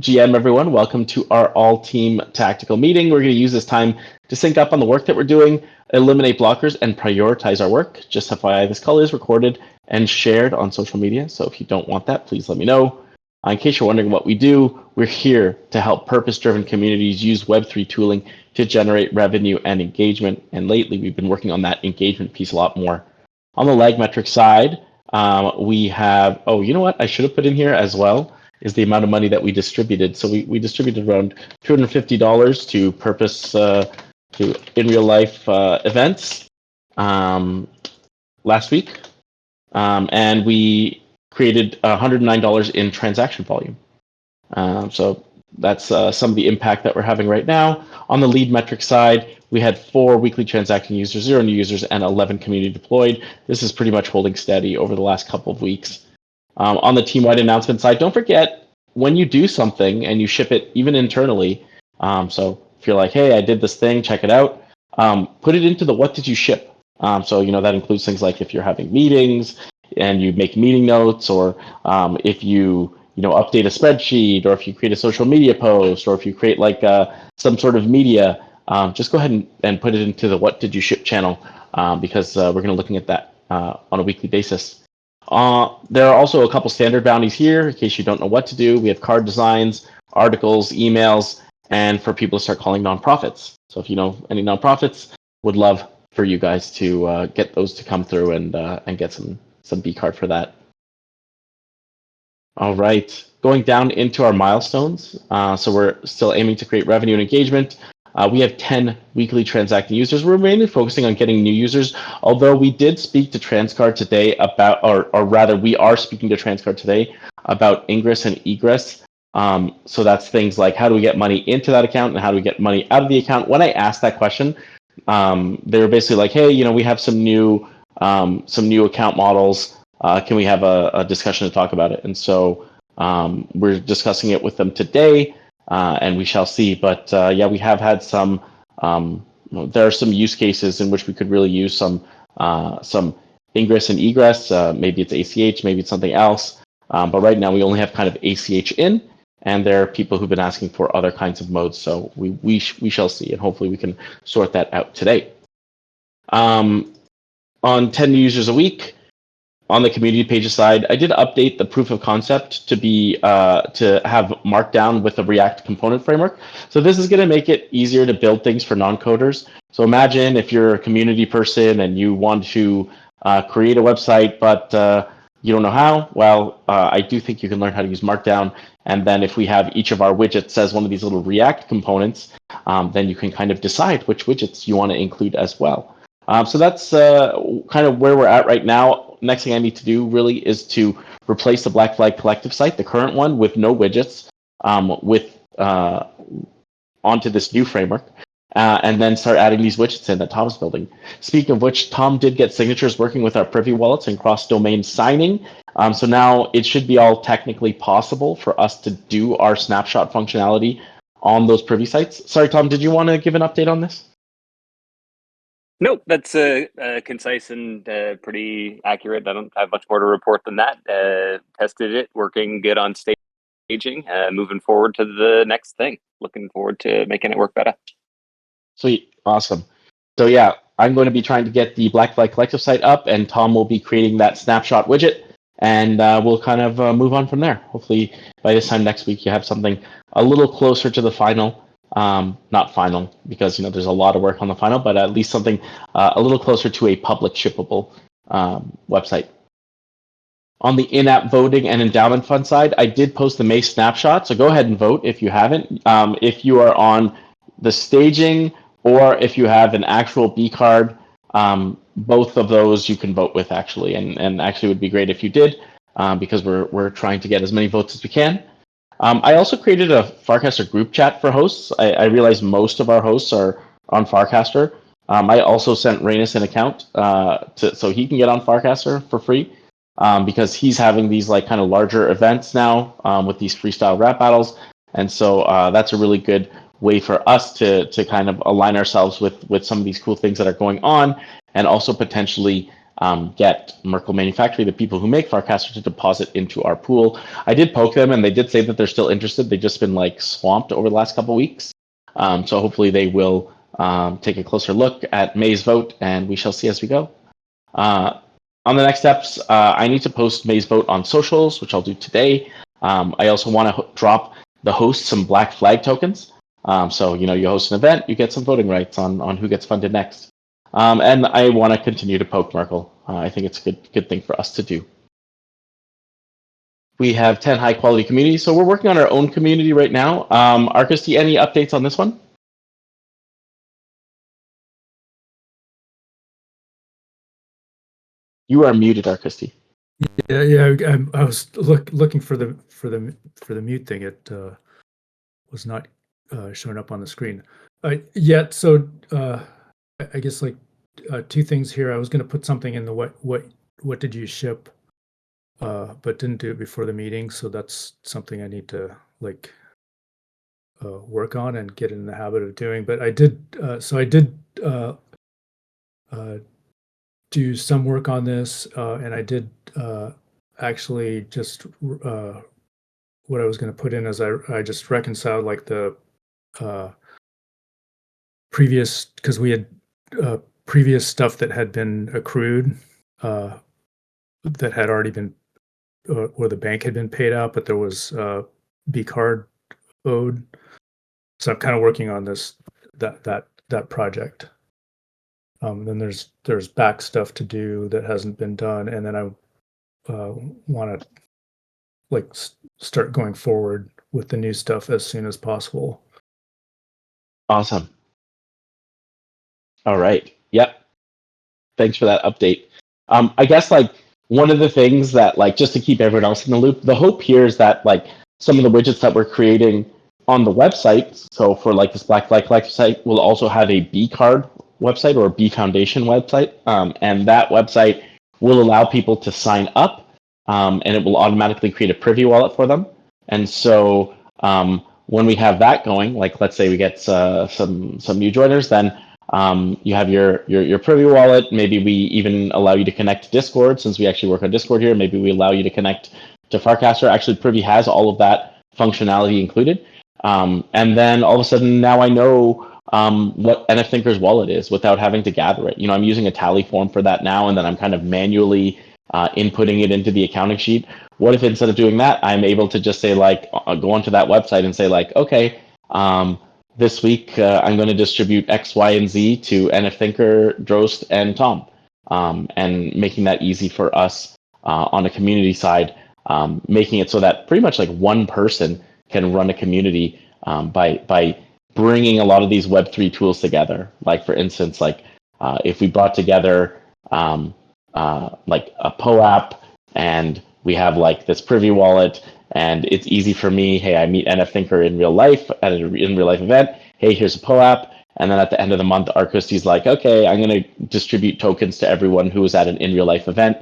GM, everyone. Welcome to our all-team tactical meeting. We're going to use this time to sync up on the work that we're doing, eliminate blockers, and prioritize our work. Just FYI, this call is recorded and shared on social media, so if you don't want that, please let me know. In case you're wondering what we do, we're here to help purpose-driven communities use Web3 tooling to generate revenue and engagement, and lately we've been working on that engagement piece a lot more. On the lag metric side, we have, you know what, I should have put in here as well, is the amount of money that we distributed. So we distributed around $250 to purpose to in real life events last week, and we created $109 in transaction volume. So that's some of the impact that we're having right now. On the lead metric side, we had 4 weekly transacting users, 0 new users, and 11 community deployed. This is pretty much holding steady over the last couple of weeks. On the team-wide announcement side, don't forget, when you do something and you ship it even internally, so if you're like, hey, I did this thing, check it out, put it into the what did you ship? So, that includes things like if you're having meetings and you make meeting notes, or if you update a spreadsheet, or if you create a social media post, or if you create like some sort of media, just go ahead and put it into the what did you ship channel, because we're going to looking at that on a weekly basis. There are also a couple standard bounties here in case you don't know what to do. We have card designs, articles, emails, and for people to start calling nonprofits. So if you know any nonprofits, would love for you guys to get those to come through and get some BCard for that. All right, going down into our milestones. So we're still aiming to create revenue and engagement. We have 10 weekly transacting users. We're mainly focusing on getting new users, although we did speak to Transcard today about, or rather we are speaking to Transcard today about ingress and egress. So that's things like how do we get money into that account and how do we get money out of the account. When I asked that question, they were basically like, hey, we have some new account models. Can we have a discussion to talk about it? And so we're discussing it with them today. And we shall see. But yeah, we have had some. There are some use cases in which we could really use some ingress and egress. Maybe it's ACH, maybe it's something else. But right now we only have kind of ACH in, and there are people who've been asking for other kinds of modes. So we shall see, and hopefully we can sort that out today. On 10 new users a week. On the community pages side, I did update the proof of concept to be to have markdown with the React component framework. So this is going to make it easier to build things for non-coders. So imagine if you're a community person and you want to create a website, but you don't know how. Well, I do think you can learn how to use Markdown. And then if we have each of our widgets as one of these little React components, then you can kind of decide which widgets you want to include as well. So that's kind of where we're at right now. Next thing I need to do really is to replace the Black Flag Collective site, the current one, with no widgets, onto this new framework, and then start adding these widgets in that Tom's building. Speaking of which, Tom did get signatures working with our Privy wallets and cross-domain signing. So now it should be all technically possible for us to do our snapshot functionality on those Privy sites. Sorry, Tom, did you want to give an update on this? Nope, that's concise and pretty accurate. I don't have much more to report than that. Tested it, working good on staging, moving forward to the next thing. Looking forward to making it work better. Sweet, awesome. So yeah, I'm going to be trying to get the Black Flag Collective site up, and Tom will be creating that snapshot widget, and we'll kind of move on from there. Hopefully by this time next week you have something a little closer to the final. Not final, because there's a lot of work on the final, but at least something a little closer to a public shippable website. On the in-app voting and endowment fund side, I did post the May snapshot, so go ahead and vote if you haven't. If you are on the staging or if you have an actual BCard, both of those you can vote with actually, and actually would be great if you did, because we're trying to get as many votes as we can. I also created a Farcaster group chat for hosts. I realize most of our hosts are on Farcaster. I also sent Rainus an account so he can get on Farcaster for free, because he's having these like kind of larger events now with these freestyle rap battles, and so that's a really good way for us to kind of align ourselves with some of these cool things that are going on, and also potentially get Merkle Manufacturing, the people who make Farcaster, to deposit into our pool. I did poke them, and they did say that they're still interested. They've just been like swamped over the last couple of weeks. So hopefully they will take a closer look at May's vote, and we shall see as we go. On the next steps, I need to post May's vote on socials, which I'll do today. I also want to drop the host some Black Flag tokens. So, you host an event, you get some voting rights on who gets funded next. And I want to continue to poke Merkle. I think it's a good thing for us to do. We have 10 high quality communities, so we're working on our own community right now. Arcus, any updates on this one? You are muted, Arcusty. Yeah. I was looking for the mute thing. It was not showing up on the screen yet. So I guess like two things here. I was going to put something in the what did you ship, but didn't do it before the meeting. So that's something I need to work on and get in the habit of doing. But I did. So I did. Do some work on this, and I did actually just what I was going to put in is I just reconciled like the previous, because we had previous stuff that had been accrued that had already been or the bank had been paid out, but there was BCard owed. So I'm kind of working on that project. Then there's back stuff to do that hasn't been done, and then I want to start going forward with the new stuff as soon as possible. Awesome. All right. Yep. Thanks for that update. I guess one of the things that just to keep everyone else in the loop, the hope here is that some of the widgets that we're creating on the website, so for this Black Flag website, will also have a BCard website or a B Foundation website, and that website will allow people to sign up, and it will automatically create a privy wallet for them. And so when we have that going, let's say we get some new joiners, then you have your privy wallet. Maybe we even allow you to connect to Discord, since we actually work on Discord here. Maybe we allow you to connect to Farcaster. Actually, Privy has all of that functionality included. And then all of a sudden, now I know what NF Thinker's wallet is without having to gather it. I'm using a tally form for that now, and then I'm kind of manually inputting it into the accounting sheet. What if instead of doing that, I'm able to just say go onto that website and say okay, this week I'm going to distribute X, Y, and Z to NF Thinker, Drost, and Tom, and making that easy for us on a community side, making it so that pretty much one person can run a community by bringing a lot of these Web3 tools together. For instance, if we brought together a POAP, and we have this Privy wallet, and it's easy for me. Hey, I meet NF Thinker in real life at an in real life event. Hey, here's a POAP. And then at the end of the month, Arcusty's okay, I'm going to distribute tokens to everyone who was at an in real life event.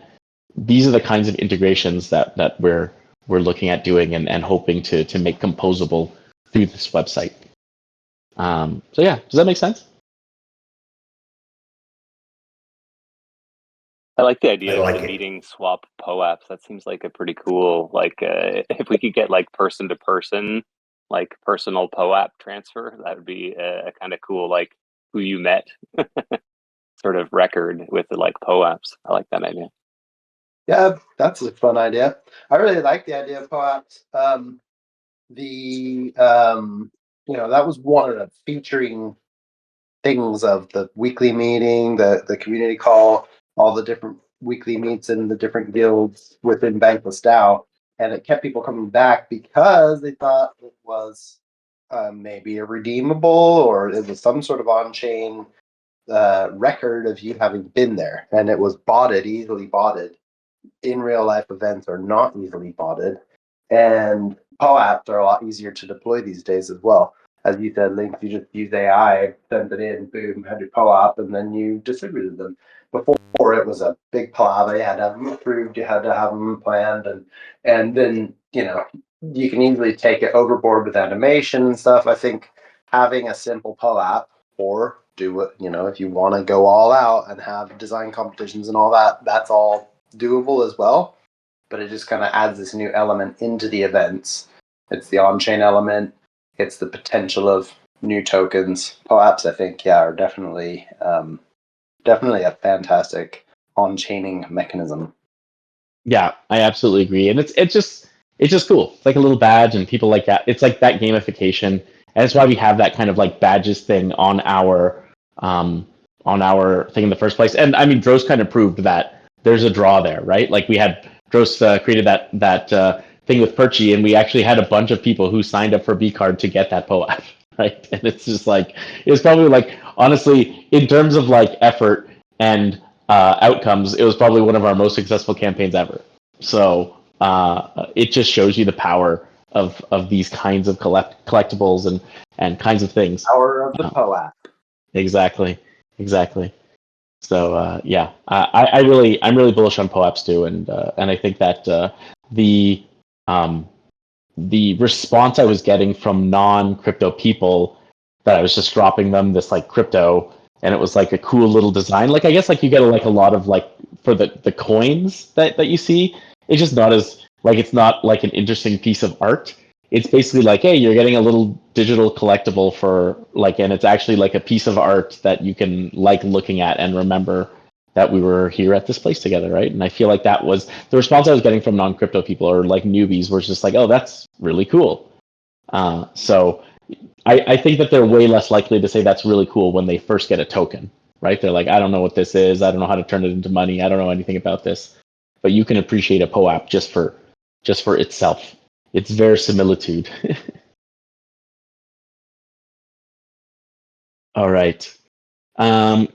These are the kinds of integrations that we're looking at doing and hoping to make composable through this website. So yeah, does that make sense? I like the idea of the meeting swap POAPs. That seems like a pretty cool, if we could get person to person, personal POAP transfer, that would be a kind of cool, who you met sort of record with the POAPs. I like that idea. Yeah, that's a fun idea. I really like the idea of POAPs. That was one of the featuring things of the weekly meeting, the community call, all the different weekly meets in the different guilds within Bankless DAO, and it kept people coming back because they thought it was maybe a redeemable, or it was some sort of on-chain record of you having been there, and it was easily botted. In real life events are not easily botted, and POAPs are a lot easier to deploy these days as well. As you said, Link, you just use AI, send it in, boom, had your POAP, and then you distributed them. Before, it was a big palaver. You had to have them approved, you had to have them planned, and then you can easily take it overboard with animation and stuff. I think having a simple POAP or do what, if you want to go all out and have design competitions and all that, that's all doable as well. But it just kind of adds this new element into the events. It's the on-chain element. It's the potential of new tokens. POAPs, I think, are definitely a fantastic on-chaining mechanism. Yeah, I absolutely agree, and it's just cool. It's like a little badge, and people like that. It's like that gamification, and it's why we have that kind of like badges thing on our thing in the first place. And I mean, Dross kind of proved that there's a draw there, right? Like we had Dross created that thing with Perchy, and we actually had a bunch of people who signed up for BCard to get that POAP, right? And it's just like it was probably like honestly in terms of like effort and outcomes, it was probably one of our most successful campaigns ever. So it just shows you the power of these kinds of collectibles and kinds of things. Power of the POAP. Exactly. So I'm really bullish on POAPs too, and I think that the response I was getting from non-crypto people that I was just dropping them this like crypto, and it was like a cool little design. Like I guess like you get like a lot of like for the coins that you see, it's just not as like it's not like an interesting piece of art. It's basically like, hey, you're getting a little digital collectible for like, and it's actually like a piece of art that you can like looking at and remember that we were here at this place together, right? And I feel like that was the response I was getting from non-crypto people or like newbies was just like, oh, that's really cool. So I think that they're way less likely to say that's really cool when they first get a token, right? They're like, I don't know what this is. I don't know how to turn it into money. I don't know anything about this. But you can appreciate a POAP just for itself. Its verisimilitude. All right.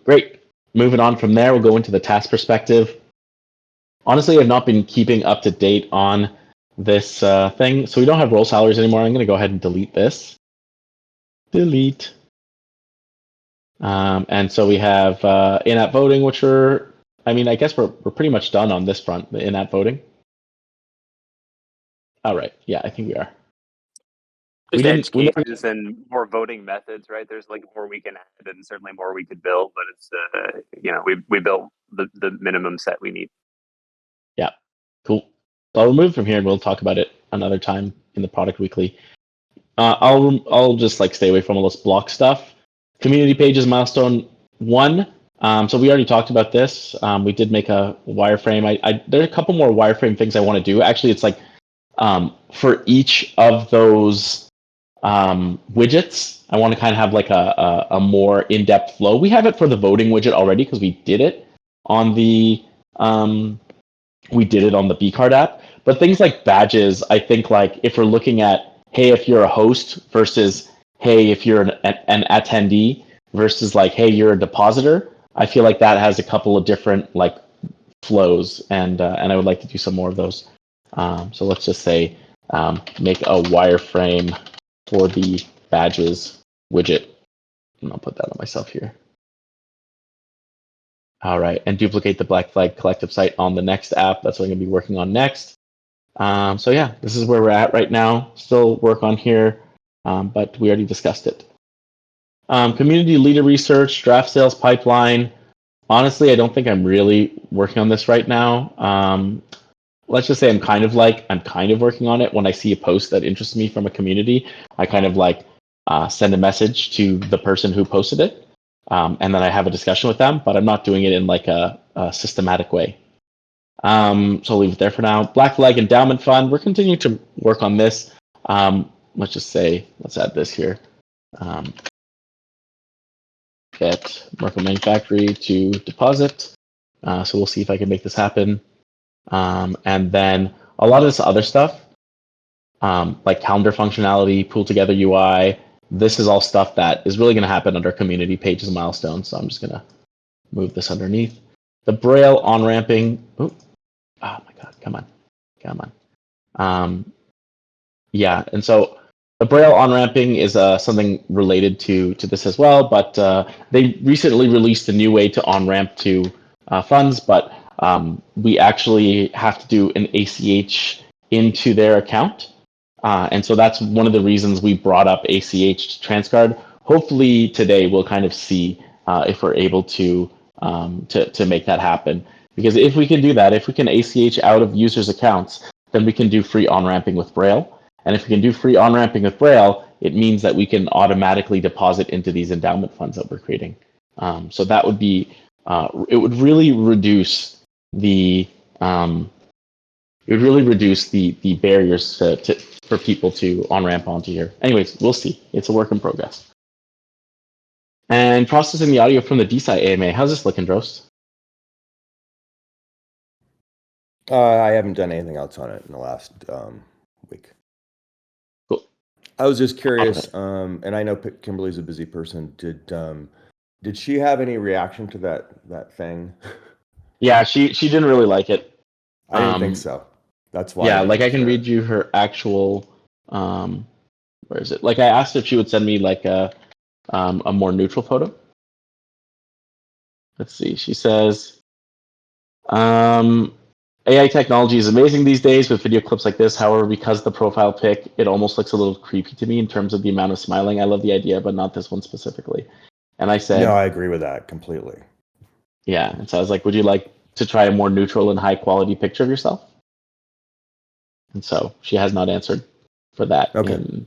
Great. Moving on from there, we'll go into the task perspective. Honestly, I've not been keeping up to date on this thing. So we don't have role salaries anymore. I'm going to go ahead and delete this. Delete. And so we have in-app voting, which I guess we're pretty much done on this front, the in-app voting. All right. Yeah, I think we are. Just edge cases and more voting methods, right? There's like more we can add and certainly more we could build, but it's we built the minimum set we need. Yeah, cool. So I'll remove from here and we'll talk about it another time in the product weekly. I'll just like stay away from all this block stuff. Community pages milestone 1. So we already talked about this. We did make a wireframe. There's a couple more wireframe things I want to do. Actually, it's like for each of those widgets, I want to kind of have like a more in-depth flow. We have it for the voting widget already because we did it on the BCard app. But things like badges, I think like if we're looking at, hey, if you're a host versus, hey, if you're an attendee versus like, hey, you're a depositor, I feel like that has a couple of different like flows, and I would like to do some more of those. So let's just say make a wireframe for the badges widget, and I'll put that on myself here. All right, and duplicate the Black Flag collective site on the next app. That's what I'm going to be working on next. So yeah, this is where we're at right now. Still work on here, but we already discussed it. Community leader research, draft sales pipeline. Honestly, I don't think I'm really working on this right now. Let's just say I'm kind of working on it. When I see a post that interests me from a community, I kind of like send a message to the person who posted it, and then I have a discussion with them, but I'm not doing it in like a systematic way. So I'll leave it there for now. Black Flag Endowment Fund, we're continuing to work on this. Let's add this here. Get Merkle Manufactory to deposit. So we'll see if I can make this happen. And then a lot of this other stuff, like calendar functionality, pool together UI, this is all stuff that is really going to happen under community pages milestones. So I'm just going to move this underneath. The Braille on-ramping. Oh my God, come on. Yeah, and so the Braille on-ramping is something related to this as well, but they recently released a new way to on-ramp to funds, but we actually have to do an ACH into their account. And so that's one of the reasons we brought up ACH to Transcard. Hopefully today we'll kind of see if we're able to make that happen. Because if we can do that, if we can ACH out of users' accounts, then we can do free on-ramping with Braille. And if we can do free on-ramping with Braille, it means that we can automatically deposit into these endowment funds that we're creating. So that would be, it would really reduce the barriers for people to on-ramp onto here. Anyways, we'll see. It's a work in progress. And processing the audio from the DSI AMA. How's this looking, Drost? I haven't done anything else on it in the last week. Cool. I was just curious, and I know Kimberly's a busy person. Did she have any reaction to that thing? Yeah, she didn't really like it. I didn't think so. That's why. Yeah, like I can read you her actual. Where is it? Like I asked if she would send me like a more neutral photo. Let's see. She says, AI technology is amazing these days with video clips like this. However, because the profile pic, it almost looks a little creepy to me in terms of the amount of smiling. I love the idea, but not this one specifically. And I said, no, I agree with that completely. Yeah, and so I was like, would you like to try a more neutral and high quality picture of yourself? And so she has not answered for that in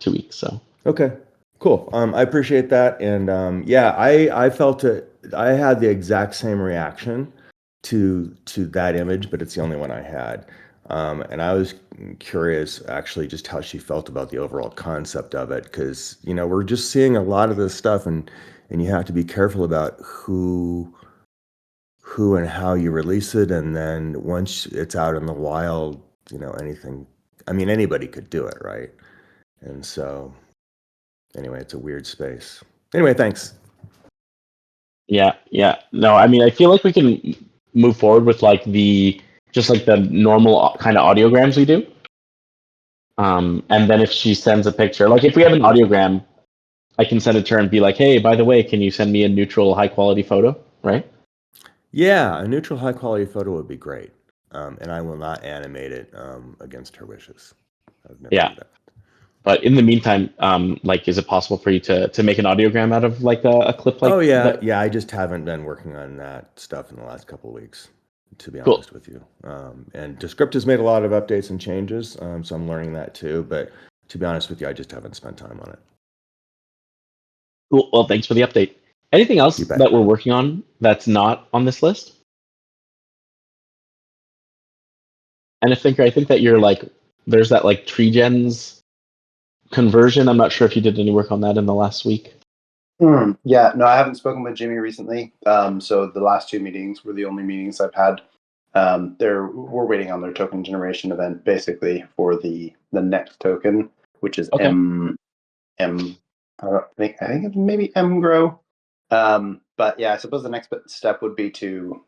2 weeks. So okay, cool. I appreciate that, and I felt it. I had the exact same reaction to that image, but it's the only one I had. And I was curious actually just how she felt about the overall concept of it, because we're just seeing a lot of this stuff, and you have to be careful about who and how you release it, and then once it's out in the wild, anything. I mean, anybody could do it, right? And so, anyway, it's a weird space. Anyway, thanks. Yeah. No, I mean, I feel like we can move forward with like the normal kind of audiograms we do. And then if she sends a picture, like if we have an audiogram, I can send it to her and be like, hey, by the way, can you send me a neutral, high quality photo? Right? Yeah, a neutral, high quality photo would be great. And I will not animate it against her wishes. I would never do that. But in the meantime, is it possible for you to make an audiogram out of like a clip like? Oh yeah, that? yeah. I just haven't been working on that stuff in the last couple of weeks, to be Cool. honest with you. And Descript has made a lot of updates and changes, so I'm learning that too. But to be honest with you, I just haven't spent time on it. Cool. Well, thanks for the update. Anything else You bet. that we're working on that's not on this list? And I think that you're like, there's that like tree gens conversion. I'm not sure if you did any work on that in the last week. Yeah, no, I haven't spoken with Jimmy recently. So the last 2 meetings were the only meetings I've had. We're waiting on their token generation event, basically for the next token, which is Okay. I think it's maybe mgrow. But yeah, I suppose the next step would be to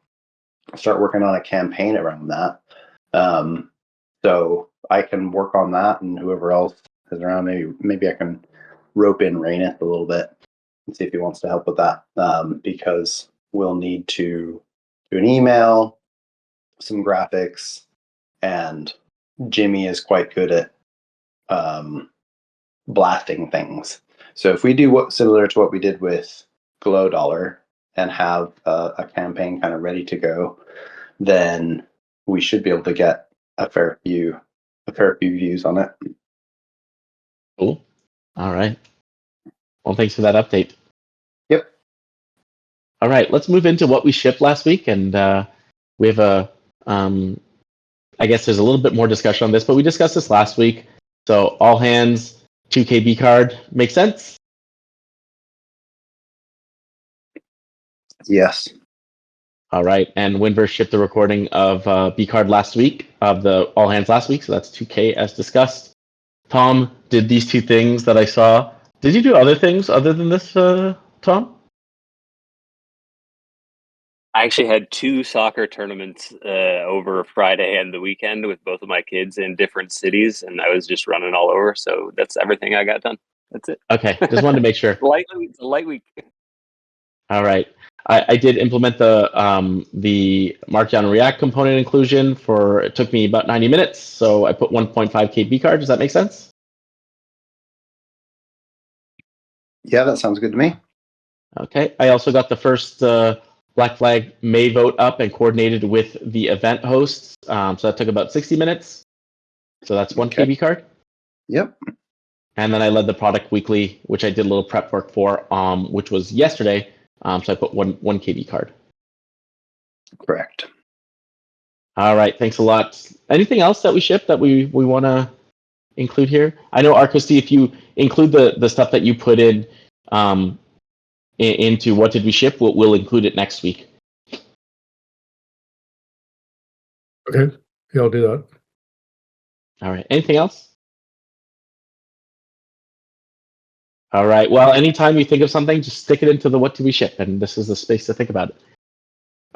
start working on a campaign around that. So I can work on that, and whoever else is around, maybe I can rope in Rainith a little bit and see if he wants to help with that. Because we'll need to do an email, some graphics, and Jimmy is quite good at blasting things. So if we do similar to what we did with Glow Dollar and have a campaign kind of ready to go, then we should be able to get a fair few views on it. Cool. All right. Well, thanks for that update. Yep. All right, let's move into what we shipped last week, and we have I guess there's a little bit more discussion on this, but we discussed this last week. So all hands, 2K BCard, make sense? Yes. All right, and Winverse shipped the recording of BCard last week, of the all hands last week, so that's 2K as discussed. Tom did these 2 things that I saw. Did you do other things other than this, Tom? I actually had 2 soccer tournaments over Friday and the weekend with both of my kids in different cities, and I was just running all over. So that's everything I got done. That's it. Okay, just wanted to make sure. Light week. All right. I did implement the Markdown and React component inclusion it took me about 90 minutes. So I put 1.5K BCard. Does that make sense? Yeah, that sounds good to me. Okay. I also got the first Black Flag May vote up and coordinated with the event hosts. So that took about 60 minutes. So that's one Okay. KB card. Yep. And then I led the product weekly, which I did a little prep work for, which was yesterday. So I put one KB card. Correct. All right. Thanks a lot. Anything else that we shipped that we want to include here? I know, Arcosty, if you include the stuff that you put in into what did we ship, we'll include it next week. Okay. Yeah, I'll do that. All right. Anything else? All right. Well, anytime you think of something, just stick it into the what do we ship, and this is the space to think about it.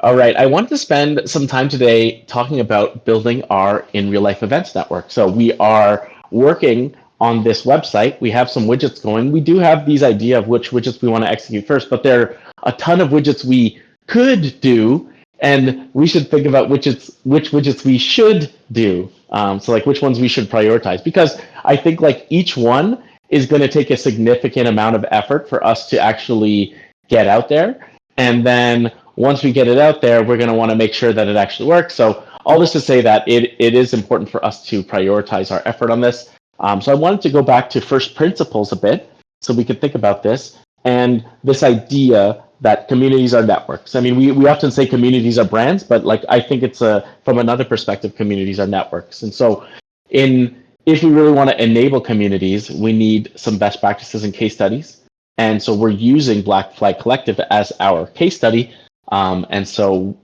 All right. I want to spend some time today talking about building our in real life events network. So we are working on this website. We have some widgets going. We do have these idea of which widgets we want to execute first, but there are a ton of widgets we could do, and we should think about which widgets we should do. So like which ones we should prioritize, because I think like each one is going to take a significant amount of effort for us to actually get out there. And then once we get it out there, we're going to want to make sure that it actually works. So all this to say that it is important for us to prioritize our effort on this. So I wanted to go back to first principles a bit so we could think about this and this idea that communities are networks. I mean, we often say communities are brands, but like I think it's from another perspective, communities are networks. And so if we really want to enable communities, we need some best practices and case studies. And so we're using Black Flag Collective as our case study. And so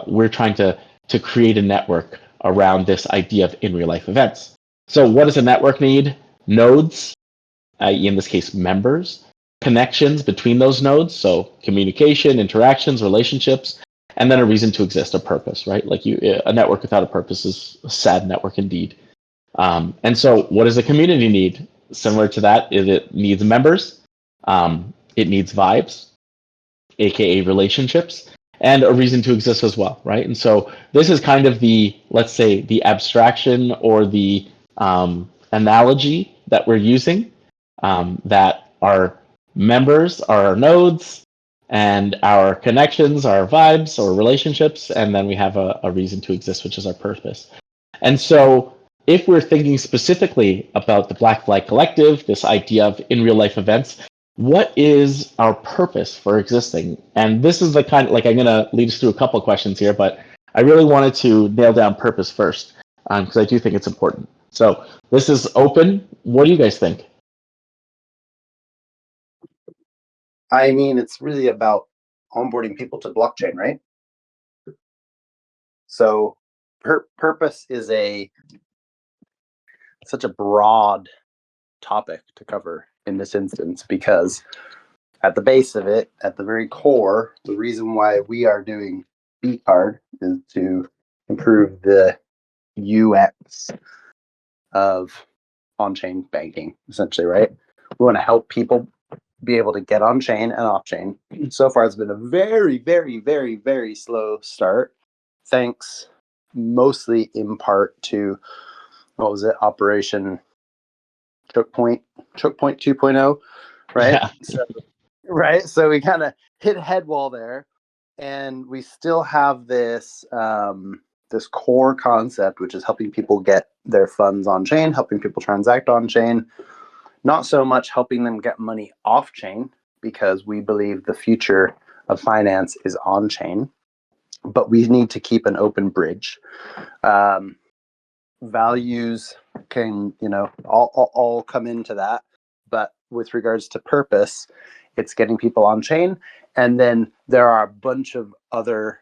we're trying to create a network around this idea of in real life events. So what does a network need? Nodes, in this case, members, connections between those nodes. So communication, interactions, relationships, and then a reason to exist, a purpose, right? Like a network without a purpose is a sad network indeed. And so what does a community need? Similar to that, it needs members, it needs vibes, aka relationships, and a reason to exist as well, right? And so this is kind of the, let's say, the abstraction or the analogy that we're using, that our members are our nodes, and our connections are our vibes or relationships, and then we have a reason to exist, which is our purpose. And so if we're thinking specifically about the Black Flag Collective, this idea of in real life events, what is our purpose for existing? And this is the kind of, like, I'm going to lead us through a couple of questions here, but I really wanted to nail down purpose first, because I do think it's important. So this is open. What do you guys think? I mean, it's really about onboarding people to blockchain, right? So purpose is such a broad topic to cover in this instance, because at the base of it, at the very core, the reason why we are doing BCard is to improve the UX of on-chain banking, essentially, right? We want to help people be able to get on-chain and off-chain. So far, it's been a very, very, very, very slow start, thanks mostly in part to, what was it, Operation Choke Point 2.0, right? Yeah. So we kind of hit a head wall there, and we still have this this core concept, which is helping people get their funds on chain, helping people transact on chain, not so much helping them get money off chain, because we believe the future of finance is on chain, but we need to keep an open bridge. Values can, all come into that, but with regards to purpose, it's getting people on chain, and then there are a bunch of other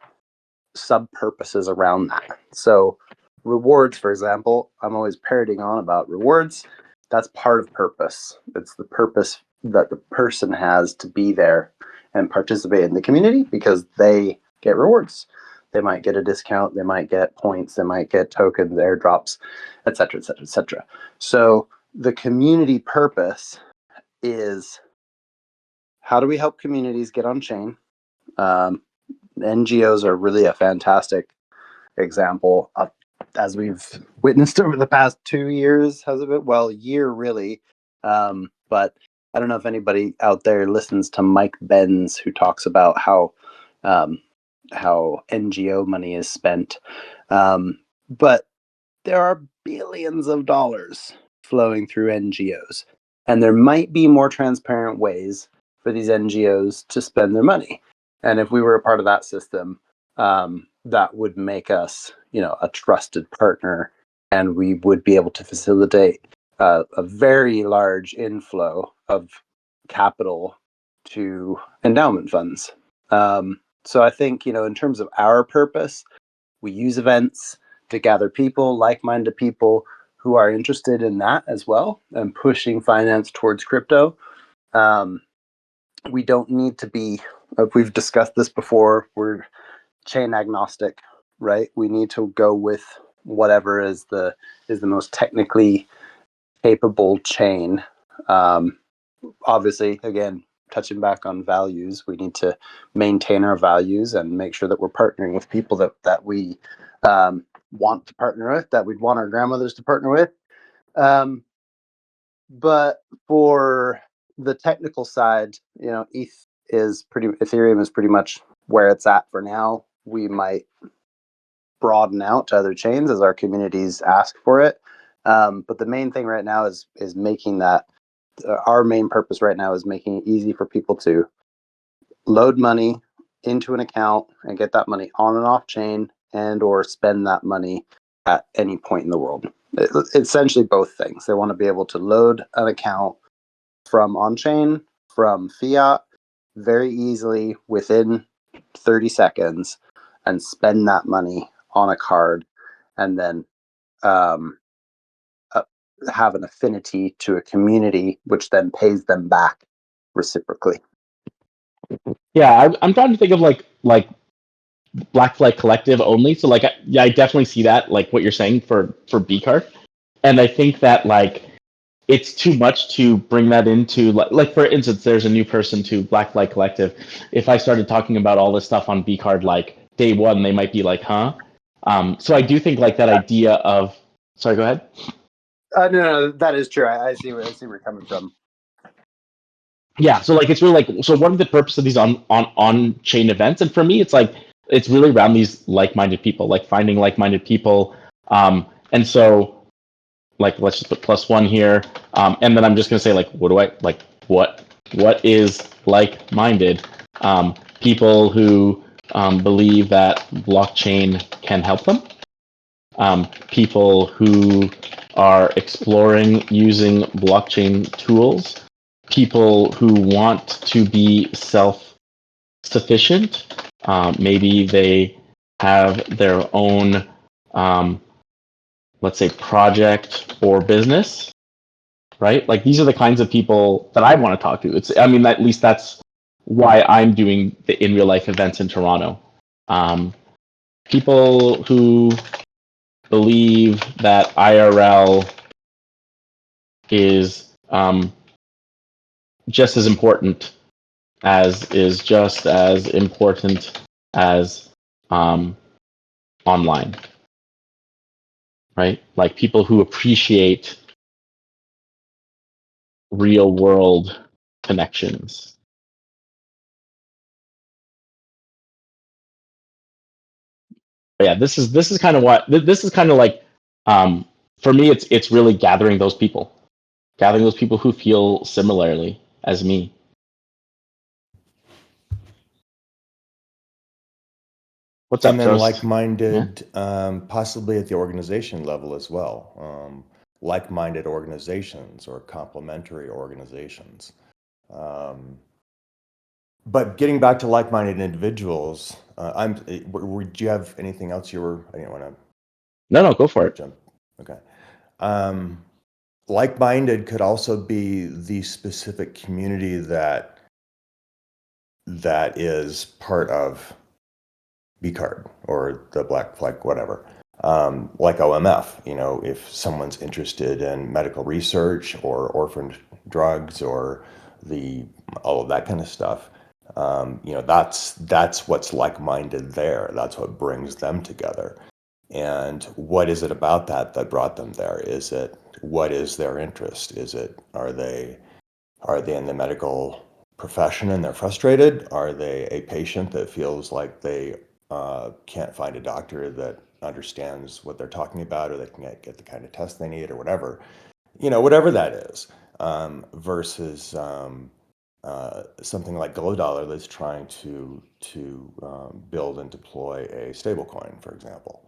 sub purposes around that. So rewards, for example, I'm always parroting on about rewards. That's part of purpose. It's the purpose that the person has to be there and participate in the community, because they get rewards. They might get a discount, they might get points, they might get tokens, airdrops, etc., etc., etc. So the community purpose is, how do we help communities get on chain? NGOs are really a fantastic example, as we've witnessed over the past 2 years. Has it been? Well, year really, but I don't know if anybody out there listens to Mike Benz, who talks about how NGO money is spent, but there are billions of dollars flowing through NGOs, and there might be more transparent ways for these NGOs to spend their money. And if we were a part of that system, that would make us, a trusted partner, and we would be able to facilitate a very large inflow of capital to endowment funds. So I think, in terms of our purpose, we use events to gather people, like-minded people who are interested in that as well and pushing finance towards crypto. We don't need to be, we've discussed this before, we're chain agnostic, right? We need to go with whatever is the most technically capable chain. Obviously, again, touching back on values, we need to maintain our values and make sure that we're partnering with people that we want to partner with, that we'd want our grandmothers to partner with. But for the technical side, Ethereum is pretty much where it's at for now. We might broaden out to other chains as our communities ask for it. But the main thing right now is making that. Our main purpose right now is making it easy for people to load money into an account and get that money on and off chain, and or spend that money at any point in the world. Essentially both things. They want to be able to load an account from on-chain, from fiat, very easily within 30 seconds, and spend that money on a card, and then have an affinity to a community, which then pays them back reciprocally. Yeah, I'm trying to think of like Black Flag Collective only. So like, I definitely see that, like what you're saying for BCard, and I think that like it's too much to bring that into like for instance, there's a new person to Black Flag Collective. If I started talking about all this stuff on BCard like day one, they might be like, huh? So I do think like that idea of. Sorry, go ahead. No, that is true. I see where you're coming from. Yeah, so like it's really like, so what are the purpose of these on chain events? And for me, it's like it's really around these like-minded people, like finding like-minded people. And so like let's just put +1 here, and then I'm just gonna say like what is like-minded? People who believe that blockchain can help them. People who are exploring using blockchain tools. People who want to be self-sufficient. Maybe they have their own, let's say, project or business, right? Like these are the kinds of people that I want to talk to. At least that's why I'm doing the in real life events in Toronto. People who believe that IRL is just as important as online, right? Like people who appreciate real world connections. But yeah, this is kind of what this is kind of like. For me, it's really gathering those people who feel similarly as me. What's up, And then Charles? like-minded, possibly at the organization level as well. Like-minded organizations or complementary organizations. But getting back to like-minded individuals, do you have anything else I didn't want to. No, go for it. Jump. Okay. Like-minded could also be the specific community that is part of BCard or the Black Flag, whatever. Like OMF, if someone's interested in medical research or orphan drugs or all of that kind of stuff, that's what's like-minded there. That's what brings them together. And what is it about that brought them there? What is their interest? Are they Are they in the medical profession and they're frustrated? Are they a patient that feels like they can't find a doctor that understands what they're talking about, or they can get the kind of test they need, or whatever, whatever that is, versus something like Glow Dollar that's trying to build and deploy a stablecoin, for example.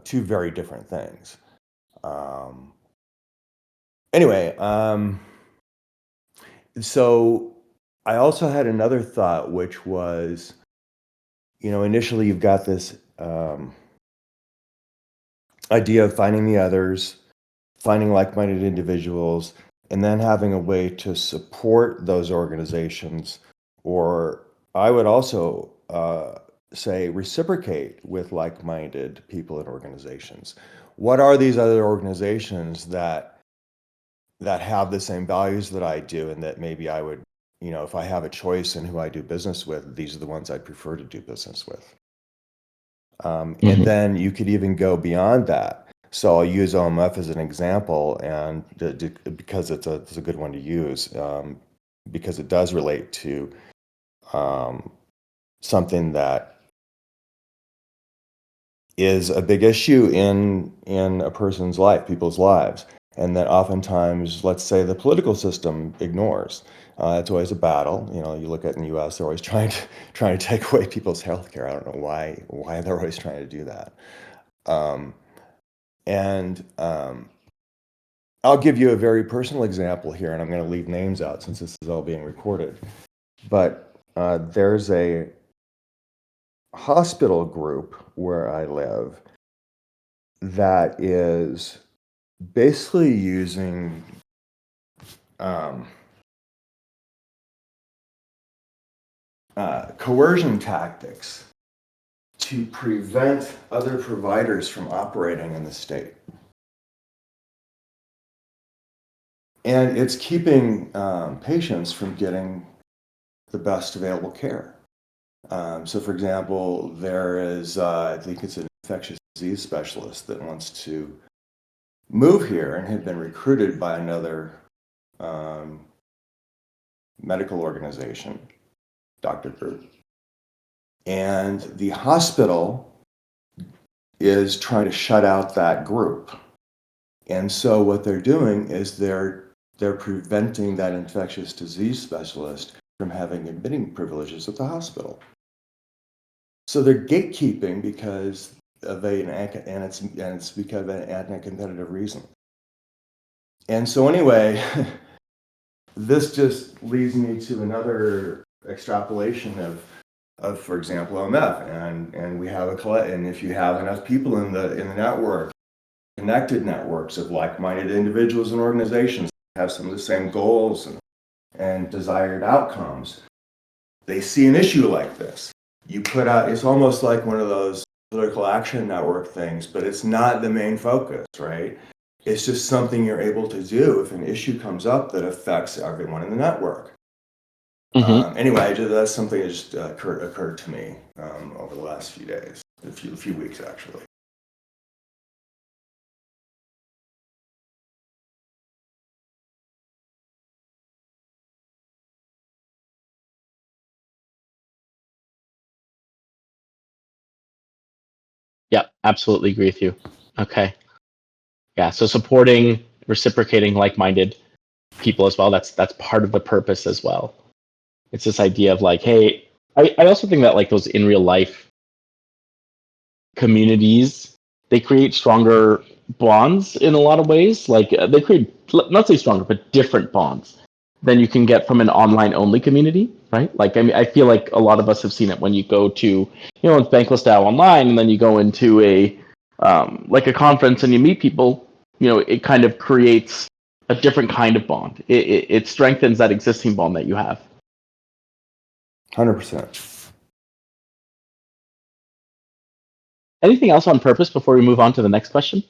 Two very different things. Anyway, so I also had another thought, which was, initially you've got this idea of finding the others, finding like-minded individuals, and then having a way to support those organizations, or I would also say reciprocate with like-minded people and organizations. What are these other organizations that have the same values that I do, and that maybe I would, if I have a choice in who I do business with, these are the ones I'd prefer to do business with. And then you could even go beyond that. So I'll use OMF as an example, and because it's a good one to use, because it does relate to something that is a big issue in a person's life, people's lives, and that oftentimes, let's say, the political system ignores. It's always a battle. You look at in the U.S., they're always trying to take away people's health care. I don't know why they're always trying to do that. I'll give you a very personal example here, and I'm going to leave names out since this is all being recorded. But there's a hospital group where I live that is basically using coercion tactics to prevent other providers from operating in the state. And it's keeping patients from getting the best available care. So, for example, there is, I think it's an infectious disease specialist that wants to move here and had been recruited by another medical organization, doctor group. And the hospital is trying to shut out that group. And so what they're doing is they're preventing that infectious disease specialist from having admitting privileges at the hospital. So they're gatekeeping because of it's because of an anti-competitive reason. And so anyway, this just leads me to another extrapolation of, for example, OMF, and we have and if you have enough people in the network, connected networks of like-minded individuals and organizations that have some of the same goals and desired outcomes, they see an issue like this. You put out, it's almost like one of those political action network things, but it's not the main focus, right? It's just something you're able to do if an issue comes up that affects everyone in the network. Anyway, that's something that just occurred to me over the last few days, a few weeks actually. Yeah, absolutely agree with you. Okay. Yeah, so supporting, reciprocating like-minded people as well, that's part of the purpose as well. It's this idea of like, hey, I also think that like those in real life communities, they create stronger bonds in a lot of ways. Like they create, not say stronger, but different bonds than you can get from an online only community, right? Like, I mean, I feel like a lot of us have seen it when you go to, it's Bankless style online, and then you go into a like a conference and you meet people, it kind of creates a different kind of bond. It strengthens that existing bond that you have. 100%. Anything else on purpose before we move on to the next question?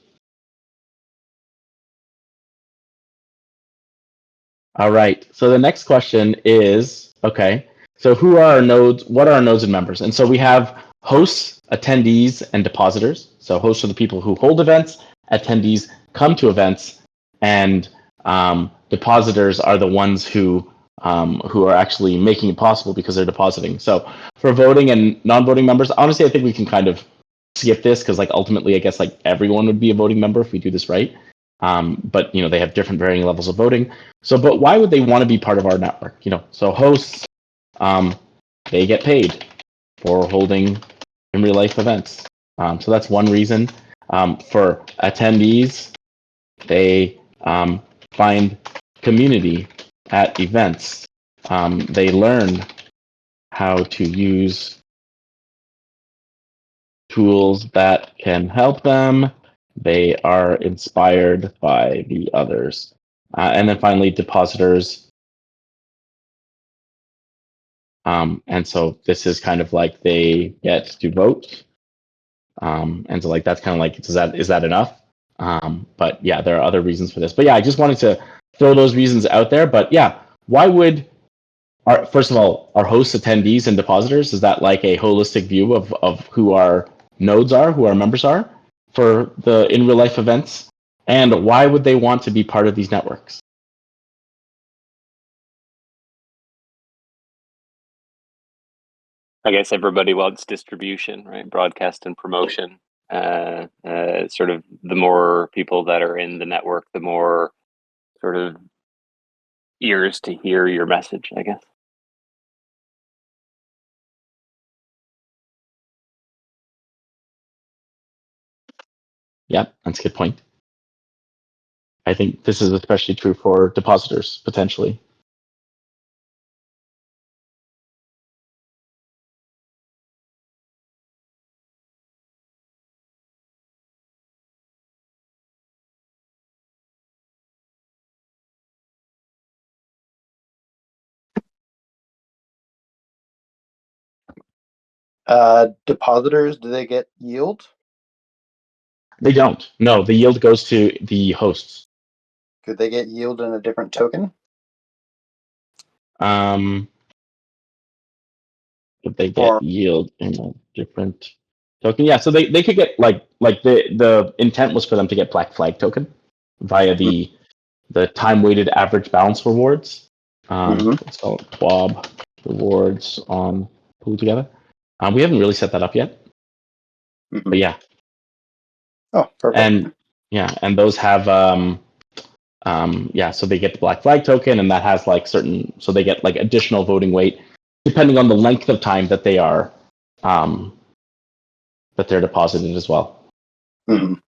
All right. So the next question is, okay, so who are our nodes? What are our nodes and members? And so we have hosts, attendees, and depositors. So hosts are the people who hold events, attendees come to events, and depositors are the ones who who are actually making it possible because they're depositing. So for voting and non-voting members, honestly, I think we can kind of skip this because like ultimately, I guess like everyone would be a voting member if we do this right. But they have different varying levels of voting. So, but why would they want to be part of our network? So hosts, they get paid for holding in real life events. So that's one reason. For attendees, they find community at events. They learn how to use tools that can help them. They are inspired by the others. And then finally, depositors. And so this is kind of like they get to vote. And so like that's kind of like, is that enough? But yeah, there are other reasons for this. But yeah, I just wanted to throw those reasons out there. But yeah, why would first of all, our hosts, attendees, and depositors, is that like a holistic view of who our nodes are, who our members are for the in real life events? And why would they want to be part of these networks? I guess everybody wants distribution, right? Broadcast and promotion. Sort of the more people that are in the network, the more sort of ears to hear your message, I guess. Yeah, that's a good point. I think this is especially true for depositors, potentially. Depositors, do they get yield? They don't. No, the yield goes to the hosts. Could they get yield in a different token? If they Or get yield in a different token. Yeah, so they could get like the intent was for them to get Black Flag token via the time weighted average balance rewards. It's called TWAB rewards on Pool Together. We haven't really set that up yet, but yeah, Oh, perfect. and yeah, and those have so they get the Black Flag token, and that has like certain, so they get like additional voting weight depending on the length of time that they are that they're deposited as well. Mhm.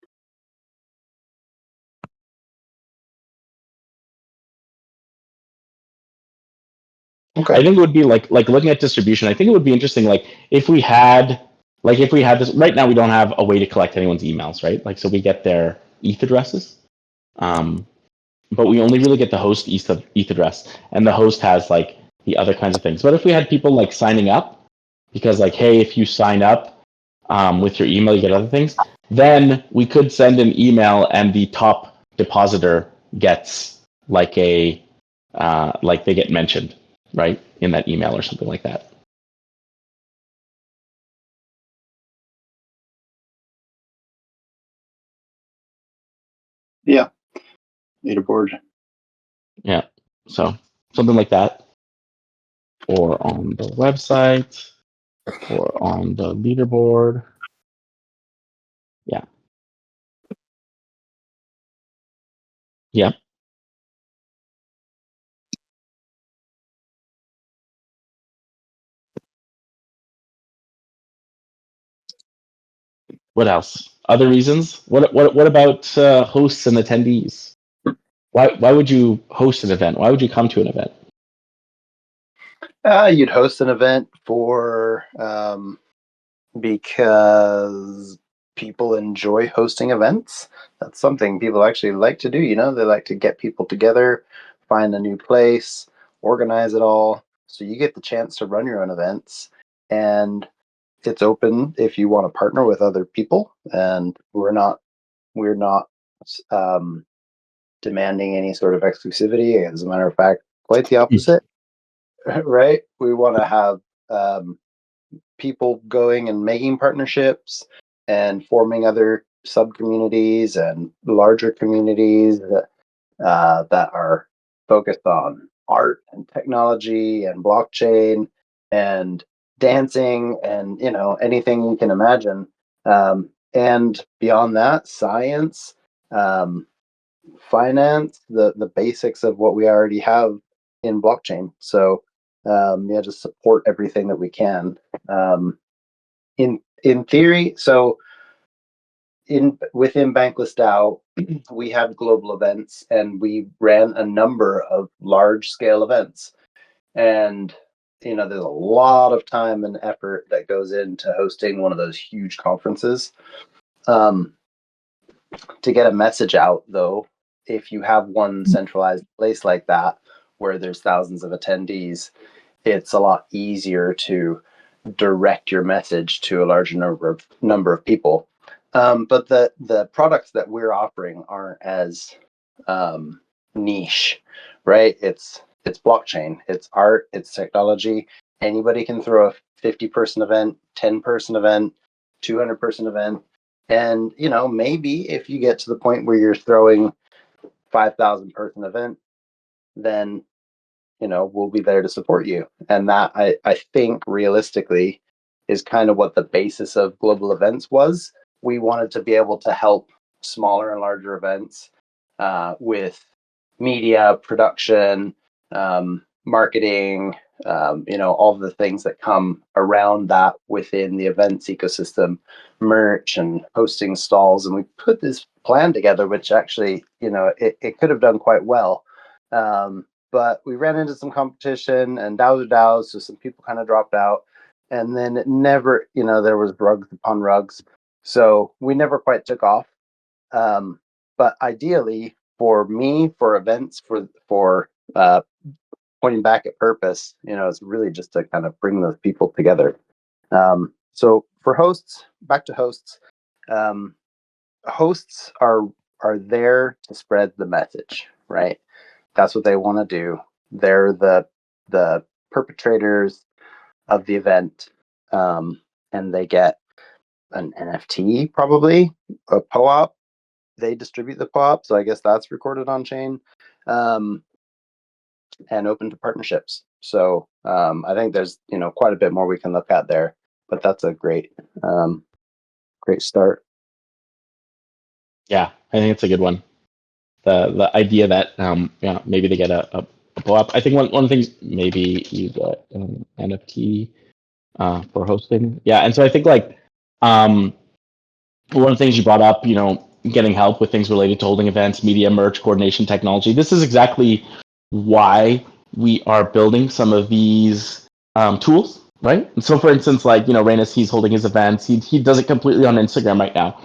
Okay. I think it would be like looking at distribution. I think it would be interesting, like if we had this right now. We don't have a way to collect anyone's emails, right? Like so we get their ETH addresses, but we only really get the host ETH address, and the host has like the other kinds of things. But if we had people like signing up, because like hey, if you sign up with your email, you get other things. Then we could send an email, and the top depositor gets like a like they get mentioned, right, in that email or something like that. Yeah. Leaderboard. Yeah, so something like that, or on the website, or on the leaderboard. Yeah. Yep. What else? Other reasons? What about hosts and attendees? Why would you host an event? Why would you come to an event? You'd host an event for because people enjoy hosting events. That's something people actually like to do. They like to get people together, find a new place, organize it all. So you get the chance to run your own events, and it's open if you want to partner with other people. And we're not um, demanding any sort of exclusivity. As a matter of fact, quite the opposite. Right? We want to have people going and making partnerships and forming other sub communities and larger communities that are focused on art and technology and blockchain and dancing and anything you can imagine. And beyond that, science, finance, the basics of what we already have in blockchain. So yeah, just support everything that we can. In theory, so within Bankless DAO, we had global events and we ran a number of large scale events. And there's a lot of time and effort that goes into hosting one of those huge conferences. To get a message out, though, if you have one centralized place like that where there's thousands of attendees, it's a lot easier to direct your message to a larger number of people. But the products that we're offering aren't as niche, right? It's blockchain, it's art, it's technology. Anybody can throw a 50-person event, 10-person event, 200-person event. And maybe if you get to the point where you're throwing 5,000-person event, then we'll be there to support you. And that I think realistically is kind of what the basis of global events was. We wanted to be able to help smaller and larger events with media production, marketing, all the things that come around that within the events ecosystem, merch and hosting stalls. And we put this plan together, which actually, it could have done quite well. But we ran into some competition and DAOs, so some people kind of dropped out. And then it never, there was rugs upon rugs. So we never quite took off. But ideally, for me, for events, for pointing back at purpose, it's really just to kind of bring those people together. So for hosts, back to hosts, hosts are there to spread the message, right? That's what they want to do. They're the perpetrators of the event, and they get an NFT, probably a POAP. They distribute the POAP, so I guess that's recorded on chain, and open to partnerships. So I think there's quite a bit more we can look at there, but that's a great start. Yeah, I think it's a good one. The idea that maybe they get a blow-up. I think one of the things, maybe you get an NFT for hosting. Yeah, and so I think one of the things you brought up, getting help with things related to holding events, media, merch, coordination, technology. This is exactly why we are building some of these tools, right? And so, for instance, Reynes, he's holding his events. He does it completely on Instagram right now.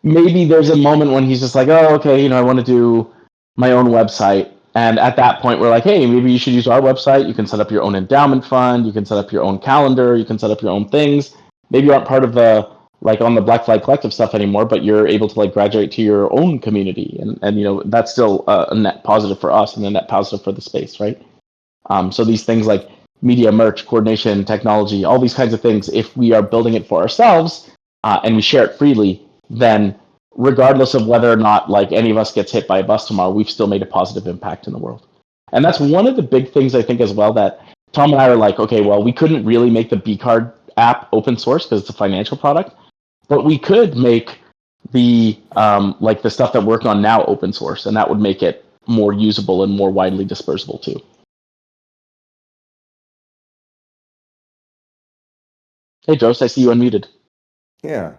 Maybe there's a moment when he's just like, oh, okay, I want to do my own website. And at that point, we're like, hey, maybe you should use our website. You can set up your own endowment fund. You can set up your own calendar. You can set up your own things. Maybe you aren't part of the, on the Black Flag Collective stuff anymore, but you're able to graduate to your own community. And that's still a net positive for us and a net positive for the space, right? So these things like media, merch, coordination, technology, all these kinds of things, if we are building it for ourselves and we share it freely, then regardless of whether or not any of us gets hit by a bus tomorrow, we've still made a positive impact in the world. And that's one of the big things I think as well that Tom and I are like, okay, well, we couldn't really make the BCard app open source because it's a financial product, but we could make the the stuff that we're working on now open source, and that would make it more usable and more widely dispersible too. Hey, Jost, I see you unmuted. Yeah.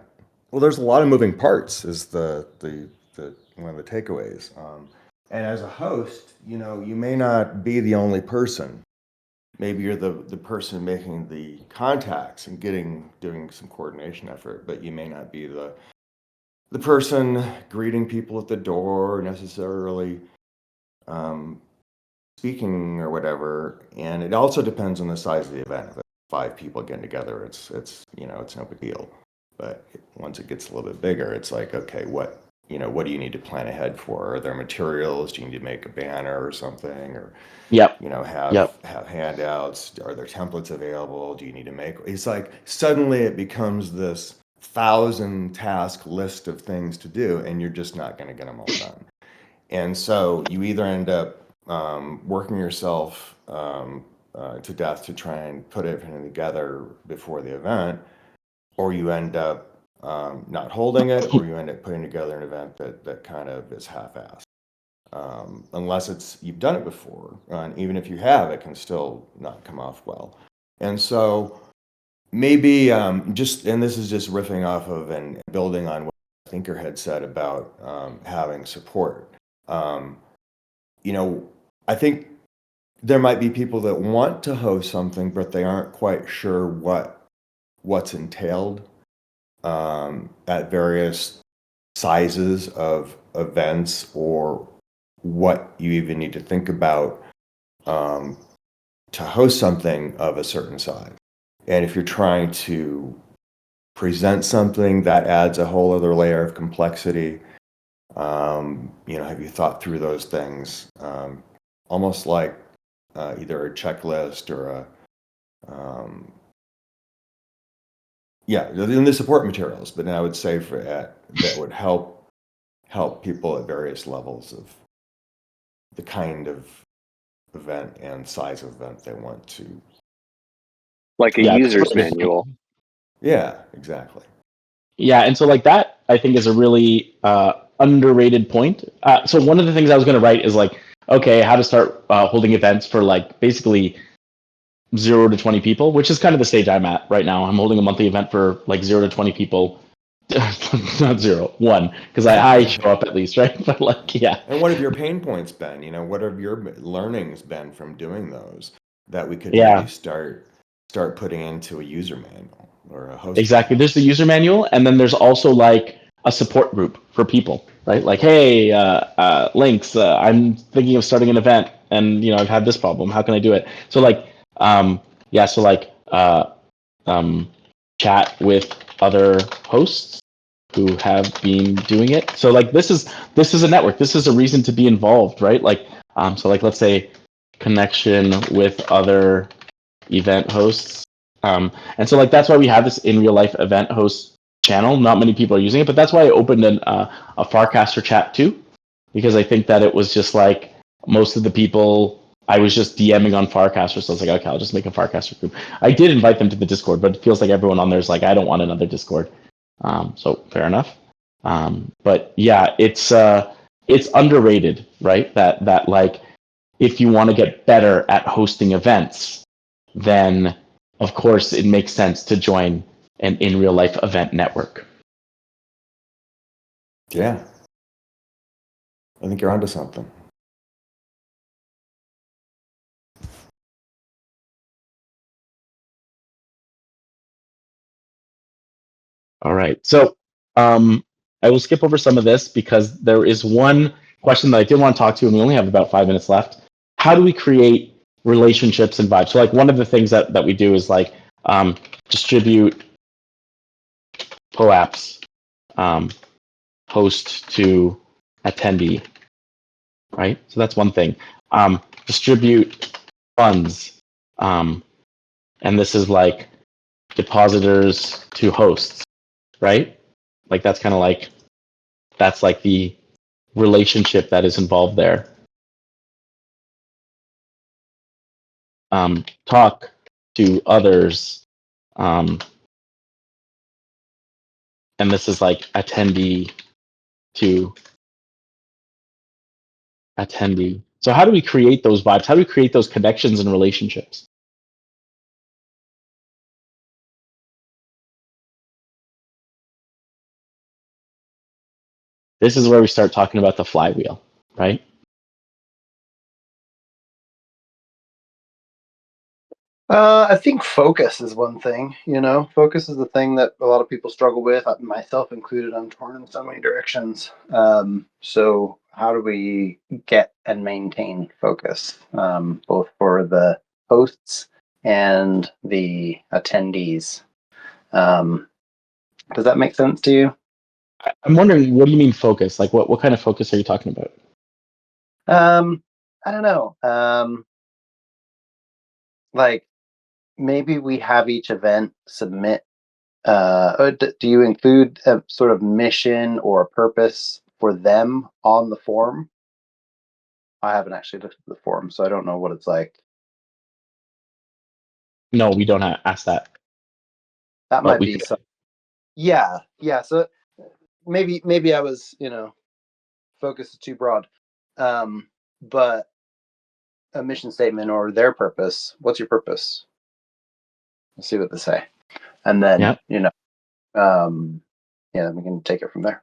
Well, there's a lot of moving parts is the one of the takeaways. And as a host, you may not be the only person. Maybe you're the person making the contacts and doing some coordination effort, but you may not be the person greeting people at the door necessarily, speaking or whatever. And it also depends on the size of the event. If it's 5 people getting together, it's no big deal. But once it gets a little bit bigger, it's like, okay, what do you need to plan ahead for? Are there materials? Do you need to make a banner or something? Or have handouts? Are there templates available? Do you need to make? It's like suddenly it becomes this 1,000-task list of things to do, and you're just not going to get them all done. And so you either end up working yourself to death to try and put everything together before the event, or you end up not holding it, or you end up putting together an event that kind of is half-assed. Unless you've done it before, and even if you have, it can still not come off well. And so maybe and this is just riffing off of and building on what Thinker had said about having support. I think there might be people that want to host something, but they aren't quite sure what's entailed at various sizes of events, or what you even need to think about to host something of a certain size. And if you're trying to present something, that adds a whole other layer of complexity. Have you thought through those things? Almost like either a checklist or in the support materials. But then I would say that would help people at various levels of the kind of event and size of event they want to. Like a user's manual. Yeah, exactly. Yeah, and so like that, I think, is a really underrated point. So one of the things I was going to write is like, okay, how to start holding events for like basically 0 to 20 people, which is kind of the stage I'm at right now. I'm holding a monthly event for like 0 to 20 people. Not 0, 1, because I show up at least, right? But like, yeah. And what have your pain points been? What have your learnings been from doing those that we could maybe start putting into a user manual or a host? Exactly. Manual? There's the user manual, and then there's also like a support group for people, right? Like, hey, links. I'm thinking of starting an event, and I've had this problem. How can I do it? So like, chat with other hosts who have been doing it. So like, this is a network. This is a reason to be involved, right? Like, so like, let's say connection with other event hosts. And so like, that's why we have this in real life event host channel. Not many people are using it, but that's why I opened a Farcaster chat too, because I think that it was just like most of the people I was just DMing on Farcaster. So I was like, okay, I'll just make a Farcaster group. I did invite them to the Discord, but it feels like everyone on there is like, I don't want another Discord. So fair enough. But yeah, it's underrated, right? That like, if you want to get better at hosting events, then of course it makes sense to join an in real life event network. Yeah. I think you're onto something. All right. So I will skip over some of this because there is one question that I did want to talk to, and we only have about 5 minutes left. How do we create relationships and vibes? So like, one of the things that we do is like distribute POAPs, host to attendee, right? So that's one thing. Distribute funds, and this is like depositors to hosts, right? Like, that's kind of like, that's like the relationship that is involved there. Talk to others, and this is like attendee to attendee. So how do we create those vibes? How do we create those connections and relationships? This is where we start talking about the flywheel, right? I think focus is one thing. Focus is the thing that a lot of people struggle with, myself included. I'm torn in so many directions. So how do we get and maintain focus, both for the hosts and the attendees? Does that make sense to you? I'm wondering, what do you mean focus? Like, what kind of focus are you talking about? I don't know. Like, maybe we have each event submit. Do you include a sort of mission or a purpose for them on the form? I haven't actually looked at the forum, so I don't know what it's like. No, we don't ask that. That But might we be could, some. Yeah. So maybe I was focused too broad. But a mission statement or their purpose. What's your purpose? Let's see what they say, and then yeah, yeah, we can take it from there.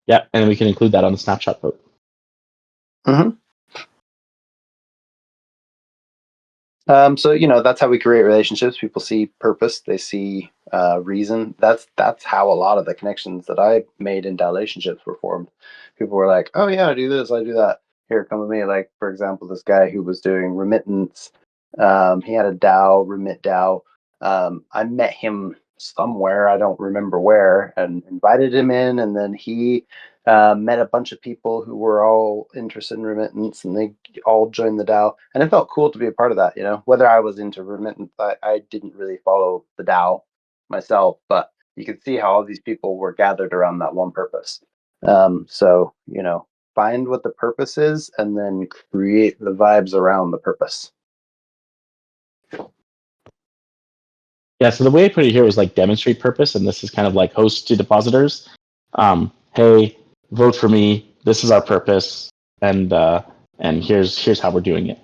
yeah, and we can include that on the snapshot vote. Mm-hmm. So that's how we create relationships. People see purpose, they see reason. That's how a lot of the connections that I made in relationships were formed. People were like, "Oh yeah, I do this, I do that. Here, come with me." Like for example, this guy who was doing remittance. He had a DAO, Remit DAO. I met him somewhere, I don't remember where, and invited him in, and then he met a bunch of people who were all interested in remittance, and they all joined the DAO, and it felt cool to be a part of that. Whether I was into remittance, I didn't really follow the DAO myself, but you could see how all these people were gathered around that one purpose. So find what the purpose is, and then create the vibes around the purpose. Yeah, so the way I put it here was like demonstrate purpose, and this is kind of like host to depositors. Hey, vote for me. This is our purpose, and here's how we're doing it.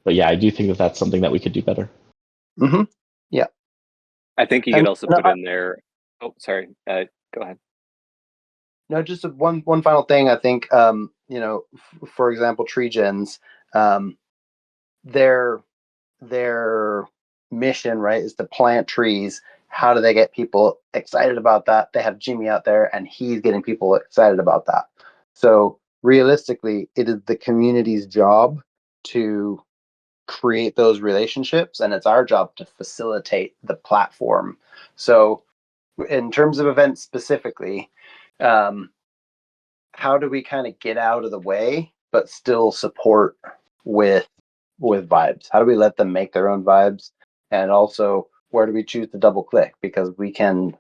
But yeah, I do think that that's something that we could do better. Mm-hmm. Yeah. I think you could also put in there. Oh, sorry. Go ahead. No, just one final thing. I think for example, tree gens, their mission, right, is to plant trees. How do they get people excited about that? They have Jimmy out there, and he's getting people excited about that. So realistically, it is the community's job to create those relationships, and it's our job to facilitate the platform. So in terms of events specifically, how do we kind of get out of the way but still support with vibes? How do we let them make their own vibes? And also, where do we choose to double click? Because we can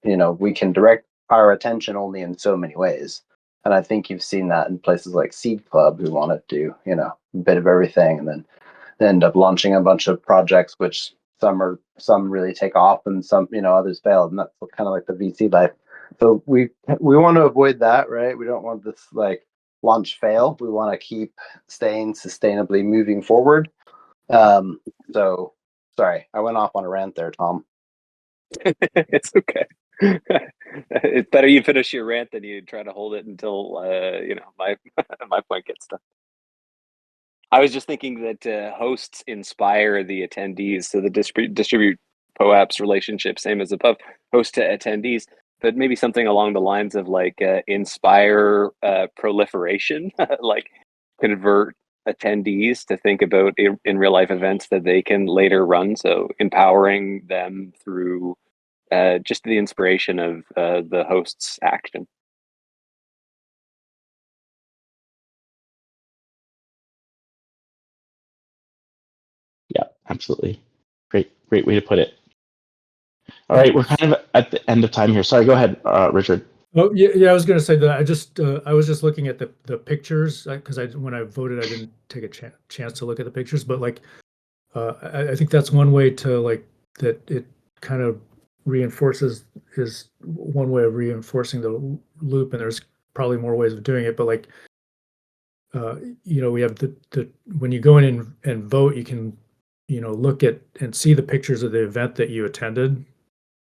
direct our attention only in so many ways. And I think you've seen that in places like Seed Club, who want to do a bit of everything, and then they end up launching a bunch of projects, which some really take off, and some others fail, and that's kind of like the VC life. So we want to avoid that, right? We don't want this like launch fail. We want to keep staying sustainably moving forward. So sorry, I went off on a rant there, Tom. It's okay. It's better you finish your rant than you try to hold it until my my point gets done. I was just thinking that hosts inspire the attendees, so the distribute POAPs relationship, same as above, host to attendees, but maybe something along the lines of like inspire proliferation, like convert attendees to think about in real life events that they can later run. So empowering them through just the inspiration of the host's action. Yeah, absolutely. Great way to put it. All right, we're kind of at the end of time here. Sorry, go ahead, Richard. Oh yeah, I was going to say that I was just looking at the pictures, because when I voted I didn't take a chance to look at the pictures, but like I think that's one way to like that it kind of reinforces is one way of reinforcing the loop, and there's probably more ways of doing it, but like we have the when you go in and vote, you can look at and see the pictures of the event that you attended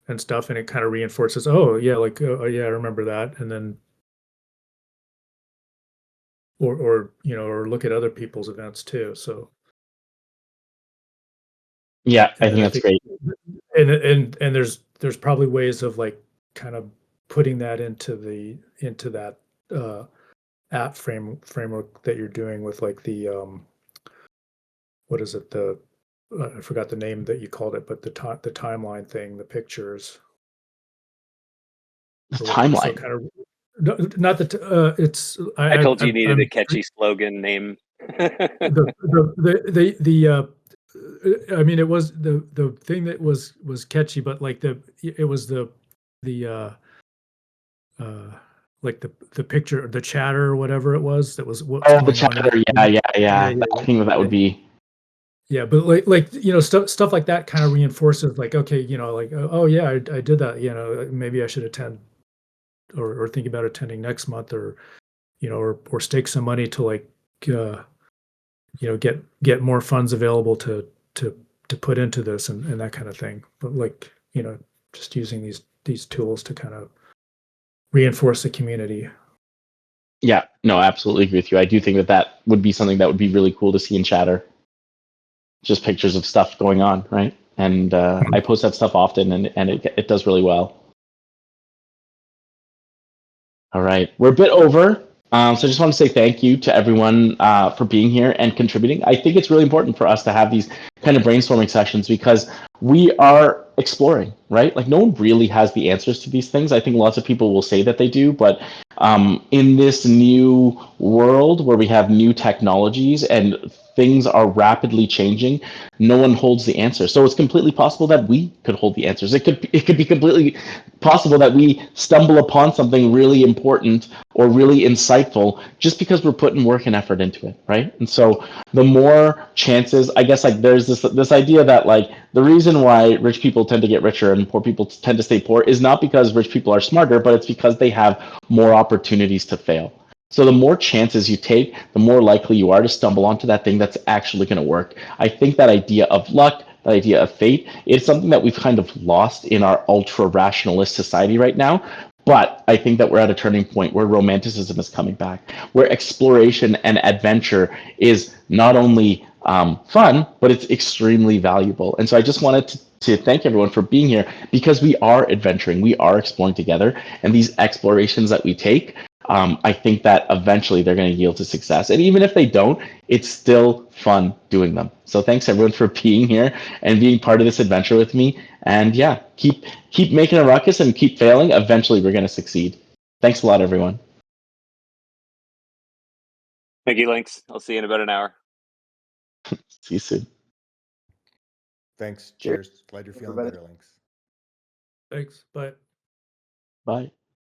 and stuff, and it kind of reinforces, oh yeah, like oh yeah, I remember that, and then or look at other people's events too. So Yeah, I and think then that's great. and there's probably ways of like kind of putting that into that app framework that you're doing with like the what is it, the I forgot the name that you called it, but the timeline thing, the pictures. The Or whatever. timeline. So kind of not that it's. I told you needed I'm, a catchy slogan name. I mean, it was the thing that was catchy, but like it was the like the picture, the chatter or whatever it was that was what's Oh, the going on. chatter. Yeah. I think that would be. Yeah, but like stuff like that kind of reinforces like, okay, like, oh yeah, I did that, maybe I should attend or think about attending next month, or or stake some money to like get more funds available to put into this and that kind of thing. But like, just using these tools to kind of reinforce the community. Yeah, no, absolutely agree with you. I do think that would be something that would be really cool to see in chatter. Just pictures of stuff going on, right? And I post that stuff often, and it does really well. All right, we're a bit over, so I just want to say thank you to everyone for being here and contributing. I think it's really important for us to have these kind of brainstorming sessions because we are exploring, right? Like no one really has the answers to these things. I think lots of people will say that they do, but in this new world where we have new technologies and things are rapidly changing, no one holds the answer. So it's completely possible that we could hold the answers. It could be completely possible that we stumble upon something really important or really insightful just because we're putting work and effort into it, right? And so the more chances, I guess, like there's this idea that like the reason why rich people tend to get richer and poor people tend to stay poor is not because rich people are smarter, but it's because they have more opportunities to fail. So the more chances you take, the more likely you are to stumble onto that thing that's actually going to work. I think that idea of luck, that idea of fate, is something that we've kind of lost in our ultra rationalist society right now. But I think that we're at a turning point where romanticism is coming back, where exploration and adventure is not only fun, but it's extremely valuable. And so I just wanted to thank everyone for being here because we are adventuring, we are exploring together, and these explorations that we take, I think that eventually they're going to yield to success. And even if they don't, it's still fun doing them. So thanks everyone for being here and being part of this adventure with me. And yeah, keep making a ruckus and keep failing. Eventually we're going to succeed. Thanks a lot, everyone. Thank you, Lynx. I'll see you in about an hour. See you soon. Thanks. Cheers. Glad you're feeling Everybody. better, Lynx. Thanks, but Bye.